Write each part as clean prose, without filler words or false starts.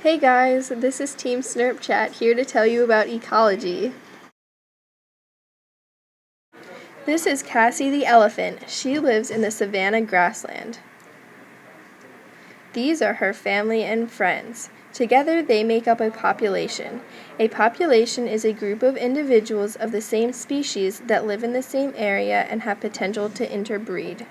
Hey guys, this is Team Snurpchat here to tell you about ecology. This is Cassie the elephant. She lives in the savanna grassland. These are her family and friends. Together they make up a population. A population is a group of individuals of the same species that live in the same area and have potential to interbreed.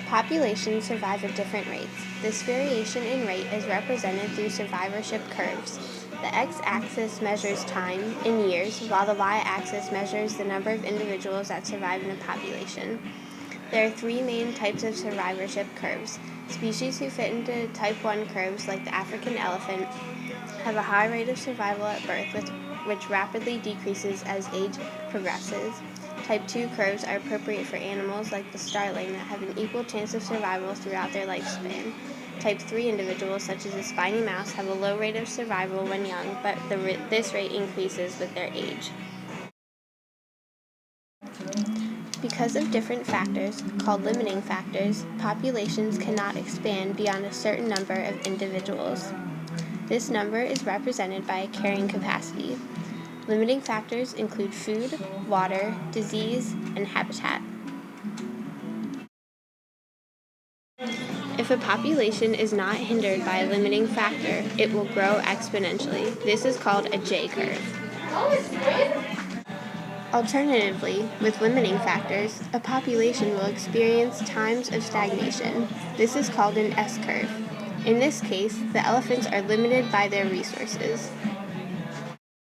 Populations survive at different rates. This variation in rate is represented through survivorship curves. The x-axis measures time in years, while the y-axis measures the number of individuals that survive in a population. There are three main types of survivorship curves. Species who fit into type 1 curves, like the African elephant, have a high rate of survival at birth, which rapidly decreases as age progresses. Type 2 curves are appropriate for animals like the starling that have an equal chance of survival throughout their lifespan. Type 3 individuals, such as a spiny mouse, have a low rate of survival when young, but this rate increases with their age. Because of different factors, called limiting factors, populations cannot expand beyond a certain number of individuals. This number is represented by a carrying capacity. Limiting factors include food, water, disease, and habitat. If a population is not hindered by a limiting factor, it will grow exponentially. This is called a J-curve. Alternatively, with limiting factors, a population will experience times of stagnation. This is called an S-curve. In this case, the elephants are limited by their resources.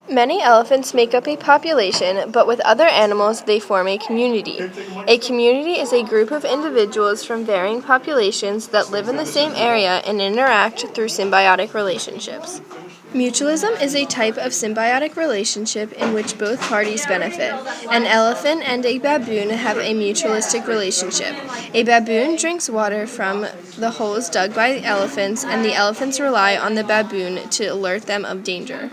Many elephants make up a population, but with other animals they form a community. A community is a group of individuals from varying populations that live in the same area and interact through symbiotic relationships. Mutualism is a type of symbiotic relationship in which both parties benefit. An elephant and a baboon have a mutualistic relationship. A baboon drinks water from the holes dug by the elephants, and the elephants rely on the baboon to alert them of danger.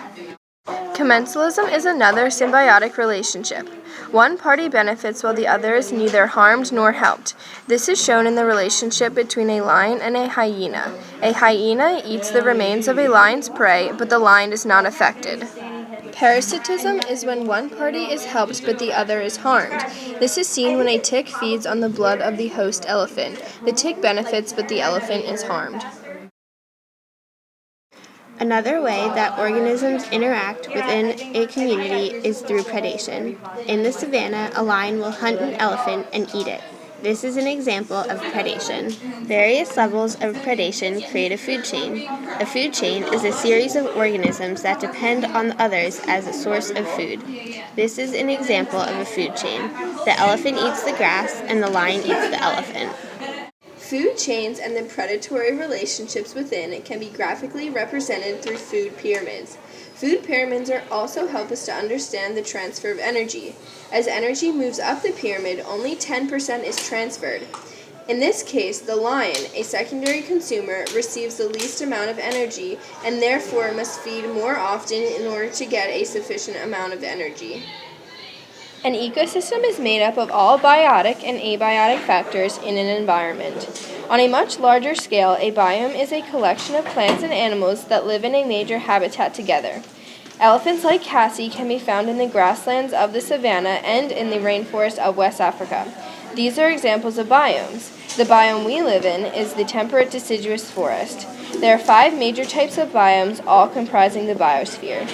Commensalism is another symbiotic relationship. One party benefits while the other is neither harmed nor helped. This is shown in the relationship between a lion and a hyena. A hyena eats the remains of a lion's prey, but the lion is not affected. Parasitism is when one party is helped but the other is harmed. This is seen when a tick feeds on the blood of the host elephant. The tick benefits but the elephant is harmed. Another way that organisms interact within a community is through predation. In the savanna, a lion will hunt an elephant and eat it. This is an example of predation. Various levels of predation create a food chain. A food chain is a series of organisms that depend on others as a source of food. This is an example of a food chain. The elephant eats the grass and the lion eats the elephant. Food chains and the predatory relationships within can be graphically represented through food pyramids. Food pyramids also help us to understand the transfer of energy. As energy moves up the pyramid, only 10% is transferred. In this case, the lion, a secondary consumer, receives the least amount of energy and therefore must feed more often in order to get a sufficient amount of energy. An ecosystem is made up of all biotic and abiotic factors in an environment. On a much larger scale, a biome is a collection of plants and animals that live in a major habitat together. Elephants like Cassie can be found in the grasslands of the savanna and in the rainforest of West Africa. These are examples of biomes. The biome we live in is the temperate deciduous forest. There are 5 major types of biomes, all comprising the biosphere.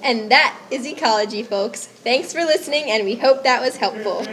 And that is ecology, folks. Thanks for listening, and we hope that was helpful.